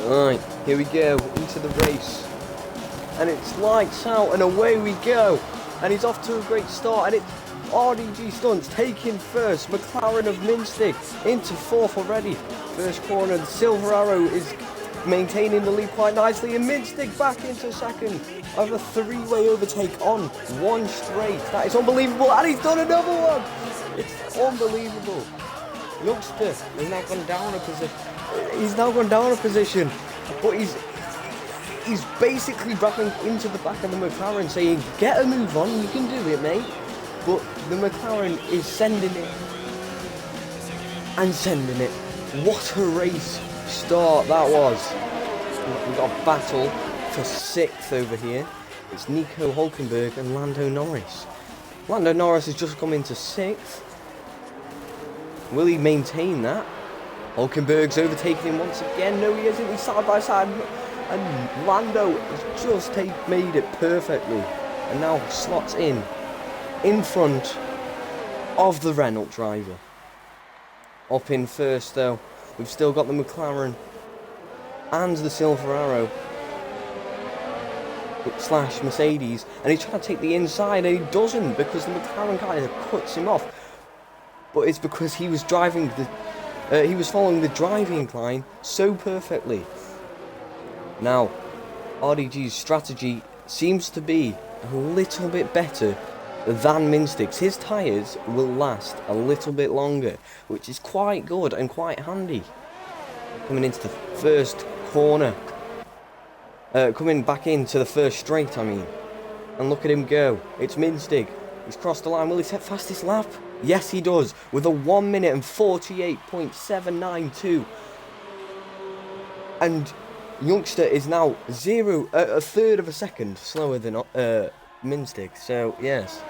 Alright, here we go, into the race. And it's lights out and away we go. And he's off to a great start, and it's RDG Stunts taking first. McLaren of Minstick into fourth already. First corner, the Silver Arrow is maintaining the lead quite nicely, and Minstick back into second. Of a three-way overtake on one straight. That is unbelievable, and he's done another one. It's unbelievable. Youngster has now gone down a position. He's now gone down a position, but he's basically rapping into the back of the McLaren, saying, "Get a move on, you can do it, mate." But the McLaren is sending it and sending it. What a race start that was. We've got a battle for sixth over here. It's Nico Hulkenberg and Lando Norris. Lando Norris has just come into sixth. Will he maintain that? Hulkenberg's overtaking him once again. No, he isn't. He's side by side. And Lando has just made it perfectly. And now slots in front of the Renault driver. Up in first though, we've still got the McLaren and the Silver Arrow / Mercedes, and he's trying to take the inside and he doesn't, because the McLaren kind of cuts him off. But it's because he was following the driving line so perfectly. Now, RDG's strategy seems to be a little bit better than Minstick's. His tyres will last a little bit longer, which is quite good and quite handy. Coming into the first corner. Coming back into the first straight, I mean. And look at him go. It's Minstick. He's crossed the line. Will he set fastest lap? Yes, he does. With a 1 minute and 48.792. And Youngster is now a third of a second slower than Minstick. So, yes.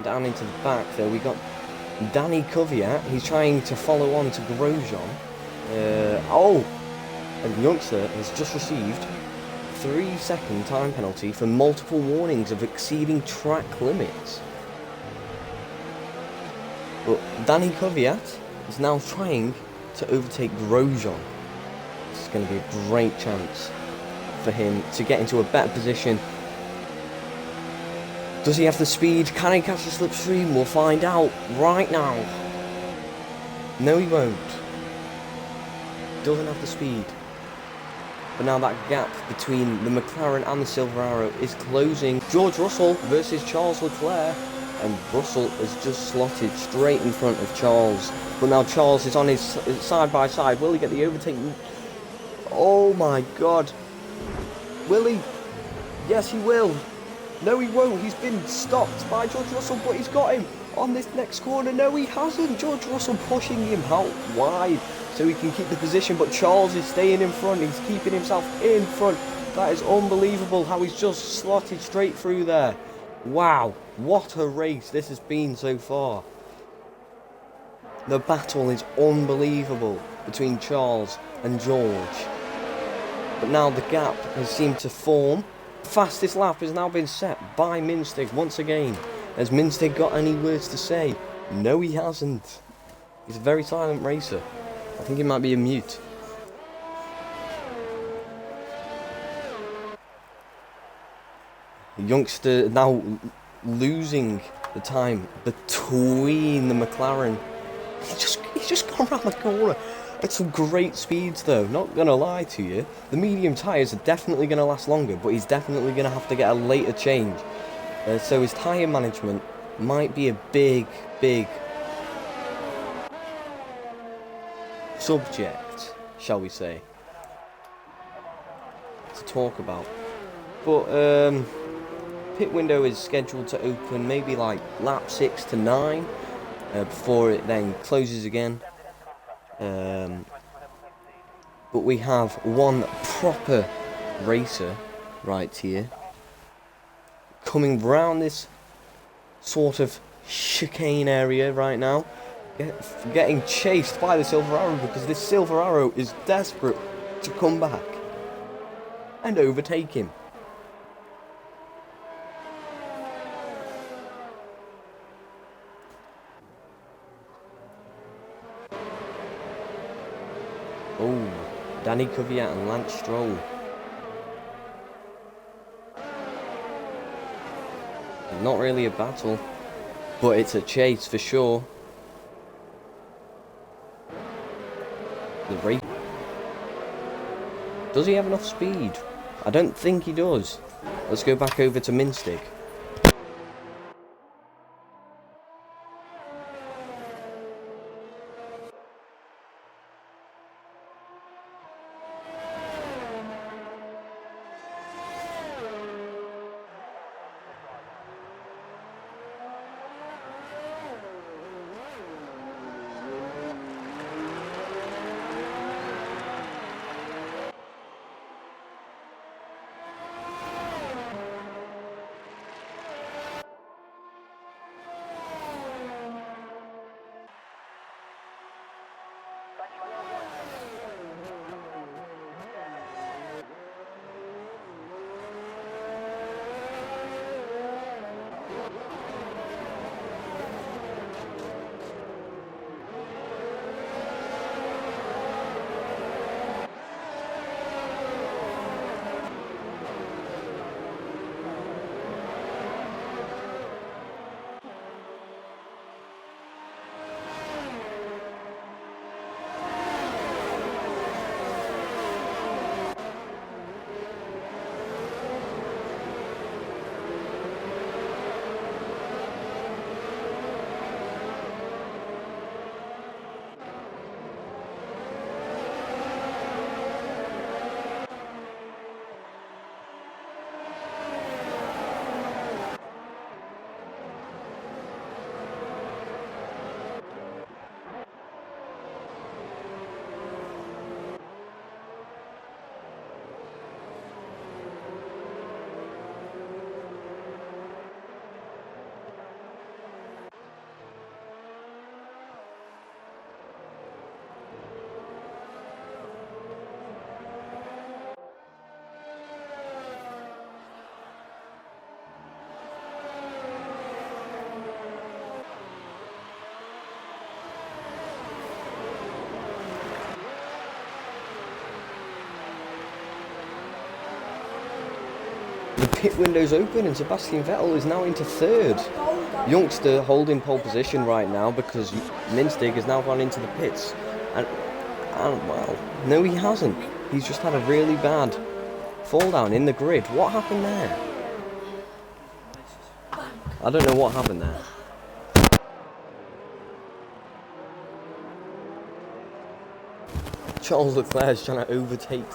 Down into the back, though, we got Danny Kvyat. He's trying to follow on to Grosjean. And Youngster has just received 3-second time penalty for multiple warnings of exceeding track limits. But Danny Kvyat is now trying to overtake Grosjean. This is going to be a great chance for him to get into a better position. Does he have the speed? Can he catch the slipstream? We'll find out right now. No, he won't. Doesn't have the speed. But now that gap between the McLaren and the Silver Arrow is closing. George Russell versus Charles Leclair. And Russell has just slotted straight in front of Charles. But now Charles is on his side by side. Will he get the overtake? Oh my God. Will he? Yes, he will. No, he won't. He's been stopped by George Russell, but he's got him on this next corner. No, he hasn't. George Russell pushing him out wide so he can keep the position, but Charles is staying in front. He's keeping himself in front. That is unbelievable how he's just slotted straight through there. Wow, what a race this has been so far. The battle is unbelievable between Charles and George. But now the gap has seemed to form. Fastest lap has now been set by Minstick once again. Has Minstick got any words to say? No, he hasn't. He's a very silent racer. I think he might be a mute. The youngster now losing the time between the McLaren. He's just gone around the corner. It's some great speeds though, not gonna lie to you. The medium tyres are definitely gonna last longer, but he's definitely gonna have to get a later change. So his tyre management might be a big subject, shall we say, to talk about. But pit window is scheduled to open maybe like lap 6 to 9 before it then closes again. But we have one proper racer right here coming round this sort of chicane area right now, getting chased by the Silver Arrow, because this Silver Arrow is desperate to come back and overtake him. Oh, Danny Kvyat and Lance Stroll. Not really a battle, but it's a chase for sure. The race. Does he have enough speed? I don't think he does. Let's go back over to Minstick. The pit window's open and Sebastian Vettel is now into third. Youngster holding pole position right now because Minstick has now gone into the pits. And well, no he hasn't. He's just had a really bad fall down in the grid. What happened there? I don't know what happened there. Charles Leclair is trying to overtake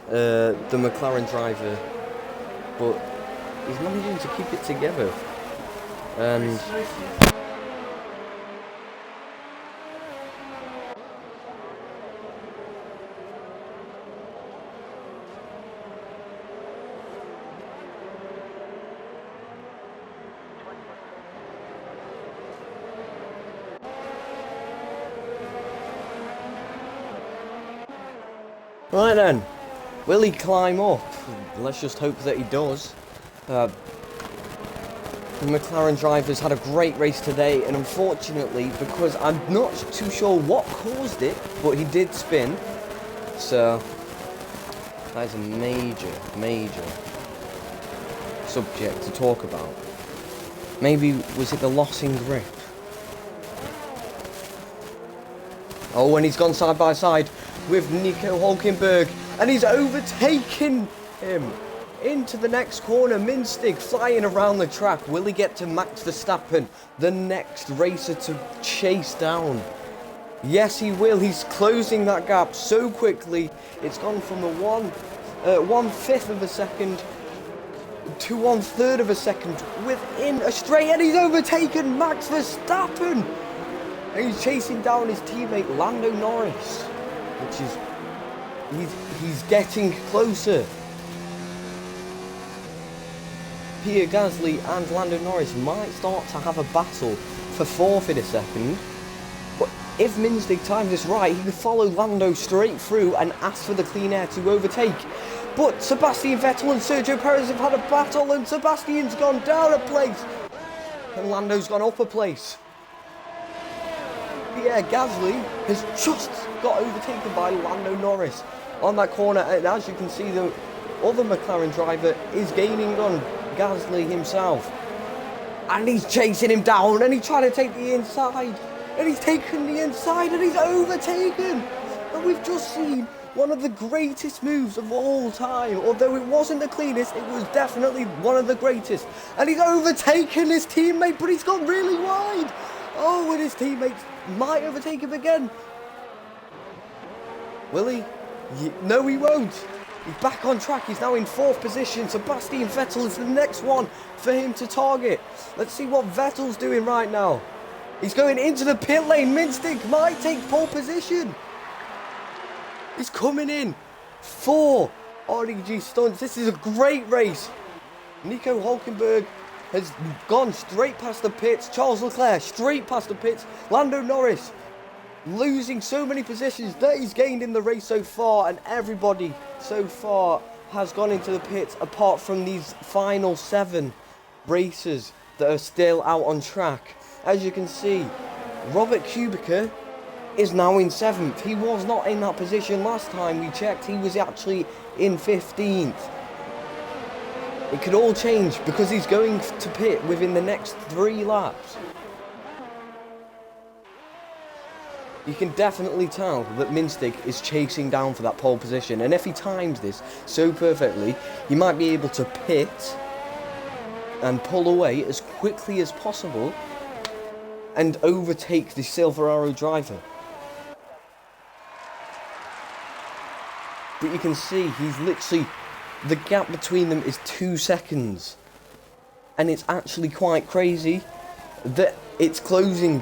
the McLaren driver, but he's managing to keep it together. And right then, will he climb up? Let's just hope that he does. The McLaren driver's had a great race today, and unfortunately, because I'm not too sure what caused it, but he did spin. So that is a major subject to talk about. Maybe was it the loss in grip? Oh, and he's gone side by side with Nico Hülkenberg, and he's overtaken him into the next corner. Minstick flying around the track. Will he get to Max Verstappen, the next racer to chase down? Yes, he will. He's closing that gap so quickly. It's gone from a 1/5 of a second to 1/3 of a second within a straight, and he's overtaken Max Verstappen. And he's chasing down his teammate Lando Norris, which is he's getting closer. Pierre Gasly and Lando Norris might start to have a battle for fourth in a second. But if Minstick times this right, he could follow Lando straight through and ask for the clean air to overtake. But Sebastian Vettel and Sergio Perez have had a battle, and Sebastian's gone down a place and Lando's gone up a place. the air. Gasly has just got overtaken by Lando Norris on that corner, and as you can see, the other McLaren driver is gaining on Gasly himself, and he's chasing him down, and he's trying to take the inside, and he's taken the inside, and he's overtaken. And we've just seen one of the greatest moves of all time. Although it wasn't the cleanest, it was definitely one of the greatest. And he's overtaken his teammate, but he's gone really wide. Oh, and his teammate might overtake him again. Will he? No, he won't. He's back on track. He's now in 4th position. Sebastian Vettel is the next one for him to target. Let's see what Vettel's doing right now. He's going into the pit lane. Minstick might take pole position. He's coming in for RDG Stunts. This is a great race. Nico Hulkenberg has gone straight past the pits. Charles Leclair straight past the pits. Lando Norris losing so many positions that he's gained in the race so far, and everybody so far has gone into the pits apart from these final 7 racers that are still out on track. As you can see, Robert Kubica is now in 7th. He was not in that position last time we checked. He was actually in 15th. It could all change because he's going to pit within the next 3 laps. You can definitely tell that Minstick is chasing down for that pole position, and if he times this so perfectly, he might be able to pit and pull away as quickly as possible and overtake the Silver Arrow driver. But you can see he's literally, the gap between them is 2 seconds, and it's actually quite crazy that it's closing.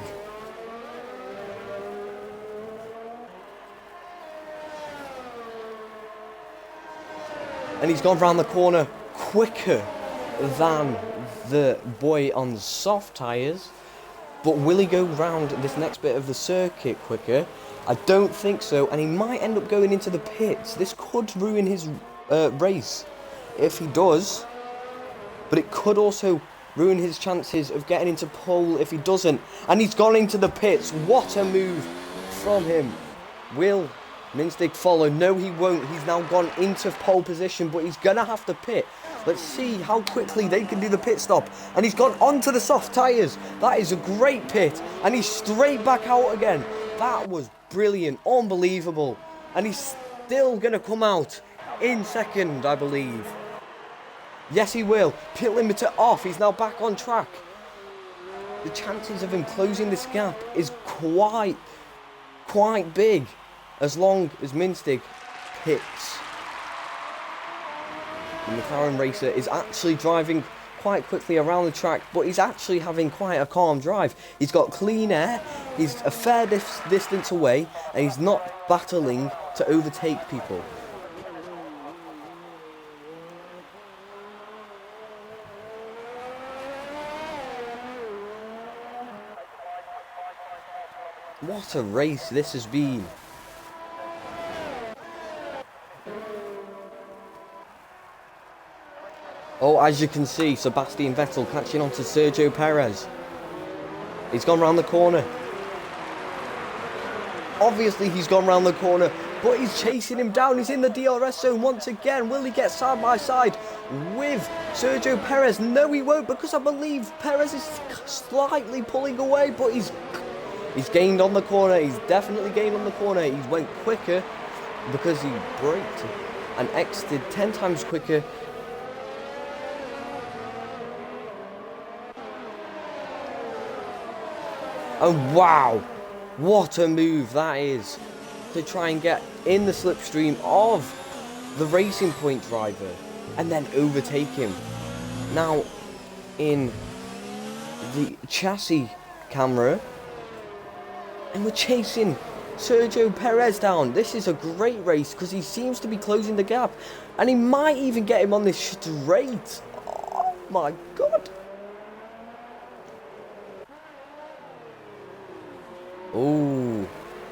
And he's gone round the corner quicker than the boy on soft tyres. But will he go round this next bit of the circuit quicker? I don't think so. And he might end up going into the pits. This could ruin his race if he does. But it could also ruin his chances of getting into pole if he doesn't. And he's gone into the pits. What a move from him. Will Minstick follow? No, he won't. He's now gone into pole position, but he's going to have to pit. Let's see how quickly they can do the pit stop. And he's gone onto the soft tyres. That is a great pit. And he's straight back out again. That was brilliant. Unbelievable. And he's still going to come out in 2nd, I believe. Yes, he will. Pit limiter off. He's now back on track. The chances of him closing this gap is quite big, as long as Minstick pits. The McLaren racer is actually driving quite quickly around the track, but he's actually having quite a calm drive. He's got clean air, he's a fair distance away, and he's not battling to overtake people. What a race this has been. Oh, as you can see, Sebastian Vettel catching on to Sergio Perez. He's gone round the corner. Obviously, he's gone round the corner, but he's chasing him down. He's in the DRS zone once again. Will he get side by side with Sergio Perez? No, he won't, because I believe Perez is slightly pulling away, but he's gained on the corner. He's definitely gained on the corner. He went quicker because he braked and exited 10 times quicker. And wow, what a move that is to try and get in the slipstream of the Racing Point driver and then overtake him. Now, in the chassis camera, and we're chasing Sergio Perez down. This is a great race because he seems to be closing the gap, and he might even get him on this straight. Oh my God. Oh,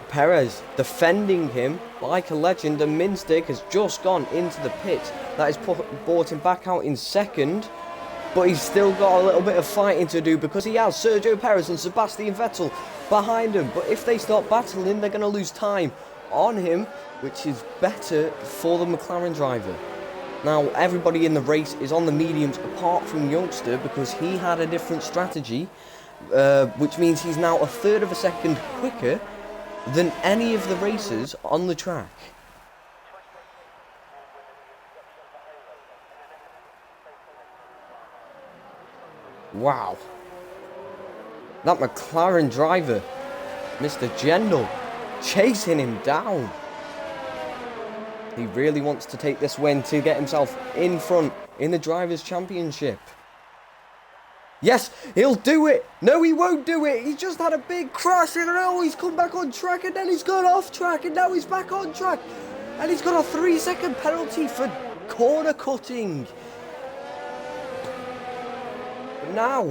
Perez defending him like a legend, and Minstick has just gone into the pit. That has brought him back out in 2nd, but he's still got a little bit of fighting to do because he has Sergio Perez and Sebastian Vettel behind him. But if they start battling, they're going to lose time on him, which is better for the McLaren driver. Now, everybody in the race is on the mediums apart from Youngster because he had a different strategy, which means he's now a third of a second quicker than any of the racers on the track. Wow. That McLaren driver, Mr. Jendal, chasing him down. He really wants to take this win to get himself in front in the Drivers' Championship. Yes, he'll do it. No, he won't do it. He just had a big crash and oh, he's come back on track and then he's gone off track and now he's back on track. And he's got a 3-second penalty for corner cutting. Now,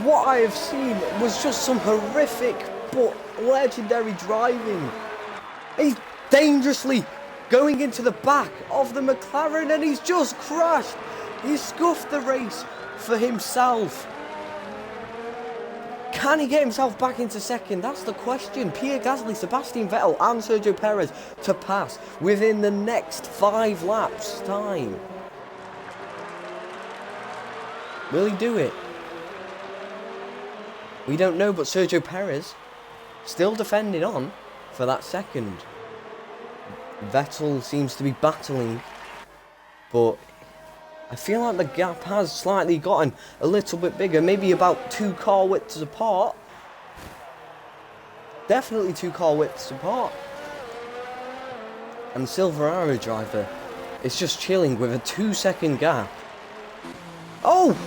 what I have seen was just some horrific but legendary driving. He's dangerously going into the back of the McLaren and he's just crashed. He's scuffed the race for himself. Can he get himself back into second? That's the question. Pierre Gasly, Sebastian Vettel and Sergio Perez to pass within the next 5 laps time. Will he do it? We don't know, but Sergio Perez still defending on for that second. Vettel seems to be battling, but I feel like the gap has slightly gotten a little bit bigger, maybe about 2 car widths apart. Definitely 2 car widths apart. And the Silver Arrow driver is just chilling with a 2-second gap. Oh!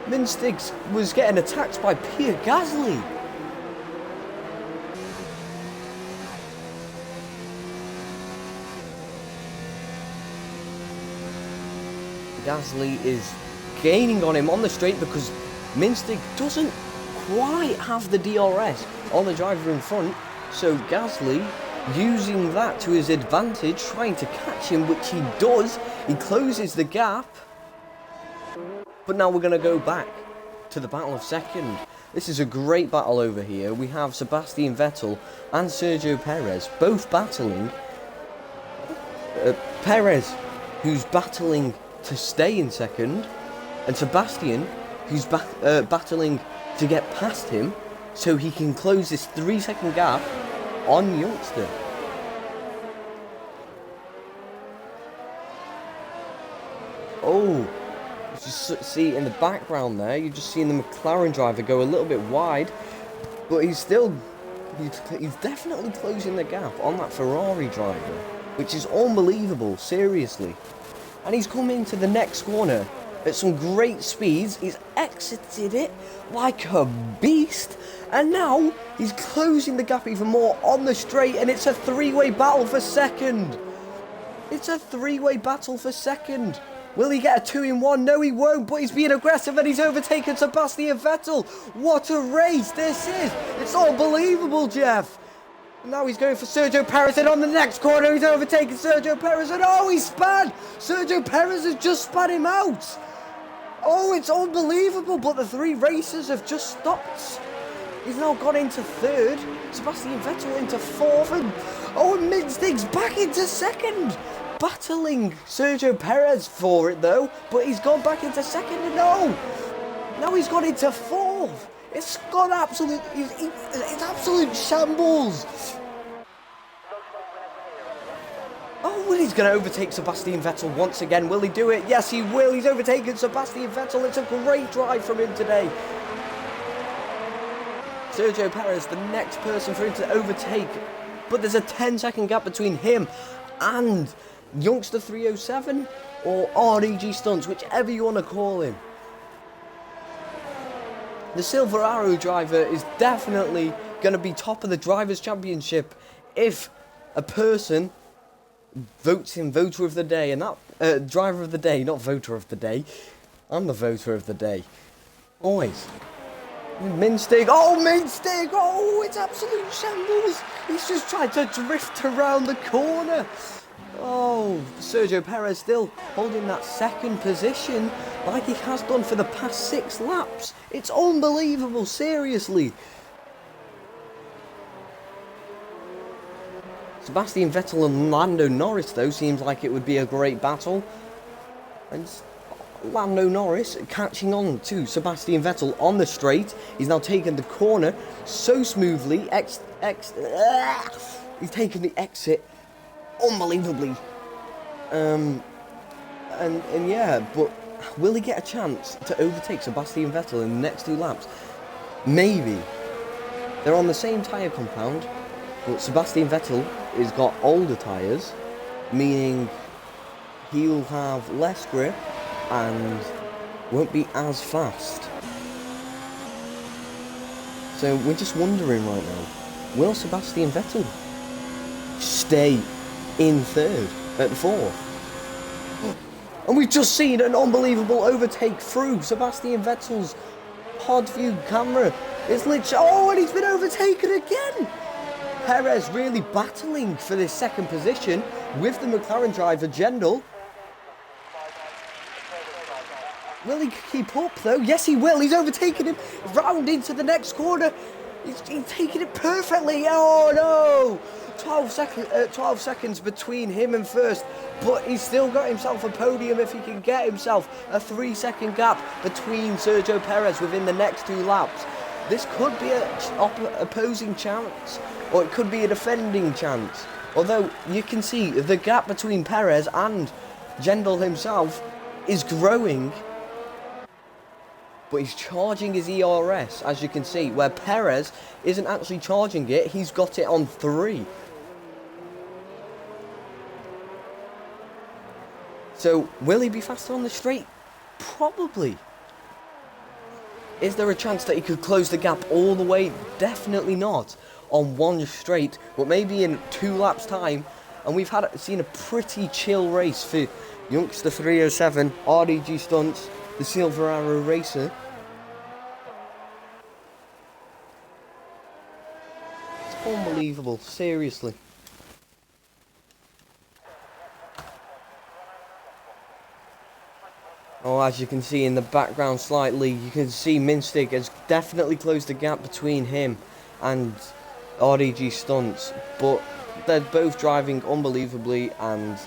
Minstigs was getting attacked by Pierre Gasly. Gasly is gaining on him on the straight because Minstig doesn't quite have the DRS on the driver in front. So Gasly using that to his advantage, trying to catch him, which he does. He closes the gap. But now we're going to go back to the battle of second. This is a great battle over here. We have Sebastian Vettel and Sergio Perez both battling. Perez, who's battling to stay in second, and Sebastian, who's battling to get past him so he can close this 3-second gap on Youngster. Oh, you just see in the background there, you're just seeing the McLaren driver go a little bit wide, but he's definitely closing the gap on that Ferrari driver, which is unbelievable, seriously. And he's come into the next corner at some great speeds. He's exited it like a beast. And now he's closing the gap even more on the straight. And it's a 3-way battle for second. It's a 3-way battle for second. Will he get a 2-in-1? No, he won't. But he's being aggressive and he's overtaken Sebastian Vettel. What a race this is. It's unbelievable, Jeff. Now he's going for Sergio Perez, and on the next corner he's overtaken Sergio Perez, and oh, he's spun! Sergio Perez has just spun him out! Oh, it's unbelievable, but the 3 racers have just stopped. He's now gone into third, Sebastian Vettel into fourth, and oh, and Minstig's back into second! Battling Sergio Perez for it though, but he's gone back into second, and no! Now he's gone into fourth! It's gone absolute, it's absolute shambles. Oh, he's going to overtake Sebastian Vettel once again. Will he do it? Yes, he will. He's overtaken Sebastian Vettel. It's a great drive from him today. Sergio Perez, the next person for him to overtake. But there's a 10-second gap between him and Youngster 307 or RDG Stunts, whichever you want to call him. The Silver Arrow driver is definitely going to be top of the Drivers' Championship if a person votes him Voter of the Day. And that, Driver of the Day, not Voter of the Day. I'm the Voter of the Day. Always. Minstig. Oh, Minstig! Oh, it's absolute shambles! He's just tried to drift around the corner. Oh, Sergio Perez still holding that second position like he has done for the past 6 laps. It's unbelievable, seriously. Sebastian Vettel and Lando Norris, though, seems like it would be a great battle. And Lando Norris catching on to Sebastian Vettel on the straight. He's now taken the corner so smoothly. He's taken the exit unbelievably. And yeah, but will he get a chance to overtake Sebastian Vettel in the next 2 laps? Maybe. They're on the same tyre compound, but Sebastian Vettel has got older tyres, meaning he'll have less grip and won't be as fast. So we're just wondering right now, will Sebastian Vettel stay in 3rd at 4th? And we've just seen an unbelievable overtake through Sebastian Vettel's pod view camera. It's literally, oh, and he's been overtaken again. Perez really battling for this 2nd position with the McLaren driver, Gendel. Will he keep up though? Yes, he will. He's overtaken him round into the next corner. He's taking it perfectly. Oh no! 12 seconds between him and first, but he's still got himself a podium if he can get himself a 3-second gap between Sergio Perez within the next 2 laps. This could be an opposing chance, or it could be a defending chance. Although you can see the gap between Perez and Gendel himself is growing. But he's charging his ERS, as you can see, where Perez isn't actually charging it, he's got it on 3. So, will he be faster on the straight? Probably. Is there a chance that he could close the gap all the way? Definitely not on 1 straight, but maybe in 2 laps time. And we've seen a pretty chill race for youngster 307, RDG Stunts, the Silver Arrow Racer. It's unbelievable, seriously. Oh, as you can see in the background slightly, you can see Minstig has definitely closed the gap between him and RDG Stunts. But they're both driving unbelievably, and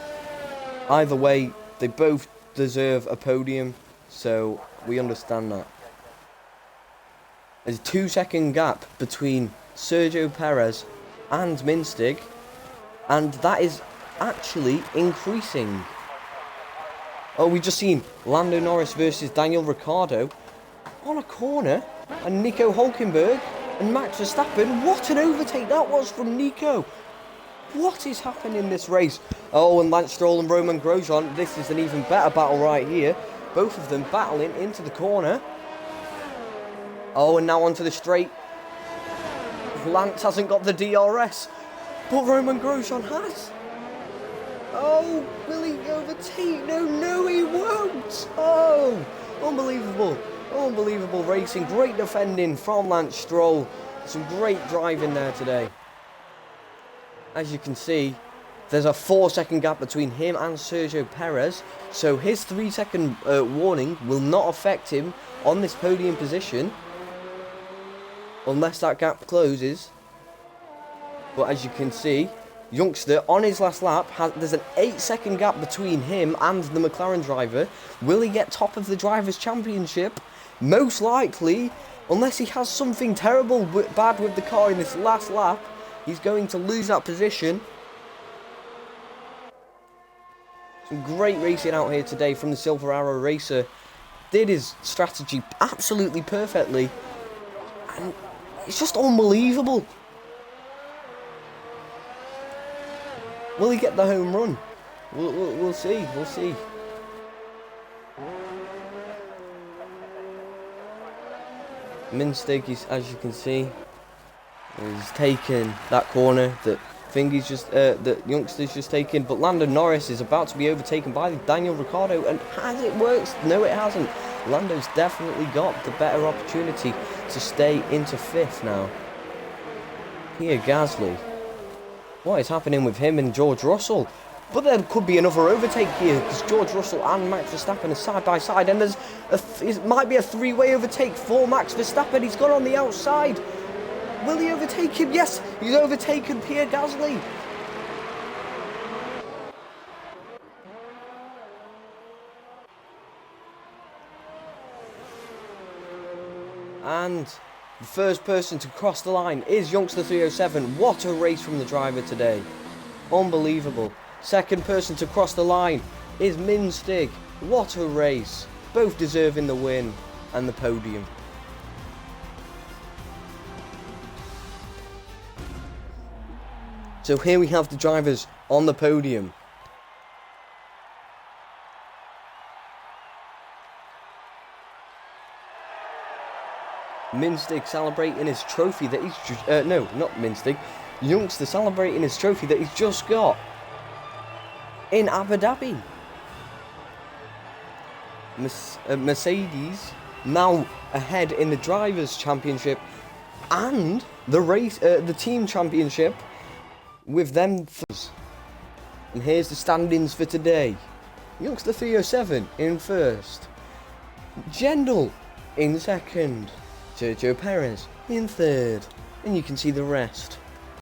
either way, they both deserve a podium. So we understand that. There's a 2-second gap between Sergio Perez and Minstig, and that is actually increasing. Oh, we've just seen Lando Norris versus Daniel Ricciardo on a corner, and Nico Hulkenberg and Max Verstappen. What an overtake that was from Nico. What is happening in this race? Oh, and Lance Stroll and Roman Grosjean. This is an even better battle right here. Both of them battling into the corner. Oh, and now onto the straight. Lance hasn't got the DRS, but Roman Grosjean has. Oh, will he overtake? No, he won't. Oh, unbelievable. Unbelievable racing. Great defending from Lance Stroll. Some great driving there today. As you can see, there's a 4-second gap between him and Sergio Perez. So his 3-second warning will not affect him on this podium position, unless that gap closes. But as you can see, youngster on his last lap, there's an 8-second gap between him and the McLaren driver. Will he get top of the Drivers' Championship? Most likely, unless he has something terrible bad with the car in this last lap, he's going to lose that position. Some great racing out here today from the Silver Arrow Racer. Did his strategy absolutely perfectly, and it's just unbelievable. Will he get the home run? We'll see. We'll see. Minstig, as you can see, is taking that corner that youngster's just taken. But Lando Norris is about to be overtaken by Daniel Ricciardo, and has it worked? No, it hasn't. Lando's definitely got the better opportunity to stay into 5th now. Pierre Gasly. What is happening with him and George Russell? But there could be another overtake here because George Russell and Max Verstappen are side by side, and it might be a three-way overtake for Max Verstappen. He's gone on the outside. Will he overtake him? Yes, he's overtaken Pierre Gasly. And the first person to cross the line is Youngster 307. What a race from the driver today. Unbelievable. Second person to cross the line is Minstig. What a race. Both deserving the win and the podium. So here we have the drivers on the podium. Minstig celebrating his trophy that he's no, not Minstig. Youngster celebrating his trophy that he's just got in Abu Dhabi. Mercedes now ahead in the Drivers' Championship and the Team Championship with them. And here's the standings for today. Youngster 307 in first. Jendal in second. Sergio Perez in third. And you can see the rest.